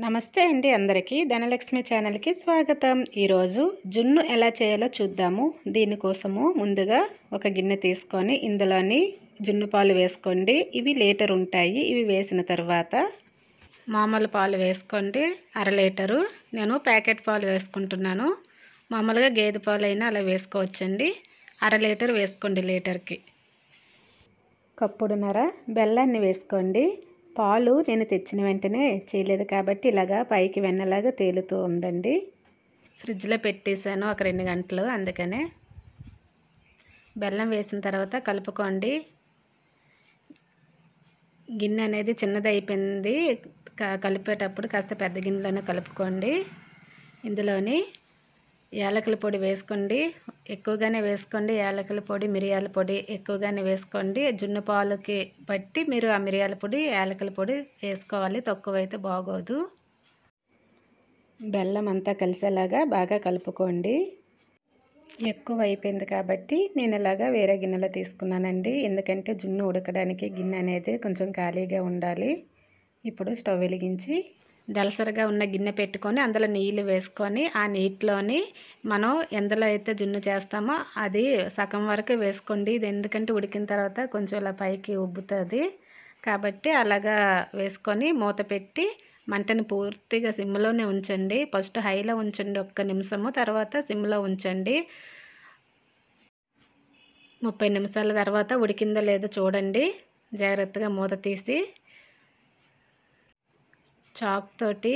నమస్తే అండి అందరికీ ధనలక్ష్మి ఛానల్కి స్వాగతం. ఈరోజు జున్ను ఎలా చేయాలో చూద్దాము. దీనికోసము ముందుగా ఒక గిన్నె తీసుకొని ఇందులోని జున్ను పాలు వేసుకోండి. ఇవి లీటర్ ఉంటాయి. ఇవి వేసిన తర్వాత మామూలు పాలు వేసుకోండి. అర లీటరు. నేను ప్యాకెట్ పాలు వేసుకుంటున్నాను. మామూలుగా గేదె పాలు అయినా అలా వేసుకోవచ్చండి. అర లీటర్ వేసుకోండి లీటర్కి. కప్పుడున్నర బెల్లాన్ని వేసుకోండి. పాలు నేను తెచ్చిన వెంటనే చేయలేదు కాబట్టి ఇలాగా పైకి వెన్నలాగా తేలుతూ ఉందండి. ఫ్రిడ్జ్లో పెట్టేశాను ఒక 2 గంటలు, అందుకనే. బెల్లం వేసిన తర్వాత కలుపుకోండి. గిన్నె అనేది చిన్నది అయిపోయింది. కలిపేటప్పుడు కాస్త పెద్ద గిన్నెలోనే కలుపుకోండి. ఇందులోని యాలకుల పొడి వేసుకోండి. ఎక్కువగానే వేసుకోండి. యాలకుల పొడి, మిరియాల పొడి ఎక్కువగానే వేసుకోండి. జున్ను పాలకి బట్టి మీరు ఆ మిరియాల పొడి, యాలకుల పొడి వేసుకోవాలి. తక్కువైతే బాగోదు. బెల్లం అంతా కలిసేలాగా బాగా కలుపుకోండి. ఎక్కువ అయిపోయింది కాబట్టి నేను ఇలాగా వేరే గిన్నెలో తీసుకున్నానండి. ఎందుకంటే జున్ను ఉడకడానికి గిన్నె అనేది కొంచెం ఖాళీగా ఉండాలి. ఇప్పుడు స్టవ్ వెలిగించి దలసరిగా ఉన్న గిన్నె పెట్టుకొని అందులో నీళ్ళు వేసుకొని ఆ నీటిలోని మనం ఎందులో అయితే జున్ను చేస్తామో అది సగం వరకు వేసుకోండి. ఇది ఎందుకంటే ఉడికిన తర్వాత కొంచెం ఇలా పైకి ఉబ్బుతుంది కాబట్టి అలాగా వేసుకొని మూత పెట్టి మంటని పూర్తిగా సిమ్లోనే ఉంచండి. ఫస్ట్ హైలో ఉంచండి 1 నిమిషము, తర్వాత సిమ్లో ఉంచండి. 30 నిమిషాల తర్వాత ఉడికిందో లేదో చూడండి. జాగ్రత్తగా మూత తీసి చాక్ తోటి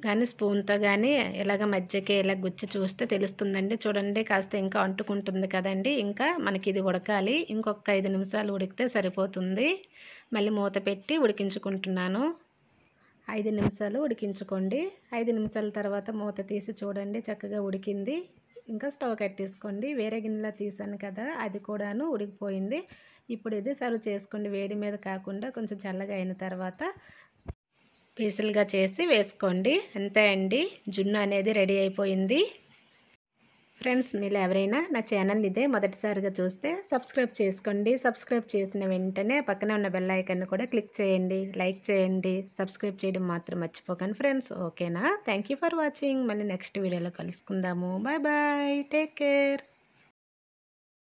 కానీ స్పూన్తో కానీ ఇలాగ మధ్యకి ఇలా గుచ్చి చూస్తే తెలుస్తుందండి. చూడండి కాస్త ఇంకా అంటుకుంటుంది కదండి. ఇంకా మనకి ఇది ఉడకాలి. ఇంకొక 5 నిమిషాలు ఉడికితే సరిపోతుంది. మళ్ళీ మూత పెట్టి ఉడికించుకుంటున్నాను. 5 నిమిషాలు ఉడికించుకోండి. 5 నిమిషాల తర్వాత మూత తీసి చూడండి చక్కగా ఉడికింది. ఇంకా స్టవ్ కట్టేసుకోండి. వేరే గిన్నెలో తీసాను కదా, అది కూడాను ఉడికిపోయింది. ఇప్పుడు ఇది సర్వ్ చేసుకోండి. వేడి మీద కాకుండా కొంచెం చల్లగా అయిన తర్వాత పీసులుగా చేసి వేసుకోండి. అంతే అండి, జున్ను అనేది రెడీ అయిపోయింది. ఫ్రెండ్స్, మీరు ఎవరైనా నా ఛానల్ ఇదే మొదటిసారిగా చూస్తే సబ్స్క్రైబ్ చేసుకోండి. సబ్స్క్రైబ్ చేసిన వెంటనే పక్కనే ఉన్న బెల్ ఐకాన్ కూడా క్లిక్ చేయండి. లైక్ చేయండి. సబ్స్క్రైబ్ చేయడం మాత్రం మర్చిపోకండి ఫ్రెండ్స్. ఓకేనా? Thank you for watching. మళ్ళీ నెక్స్ట్ వీడియోలో కలుసుకుందాము. Bye bye. Take care.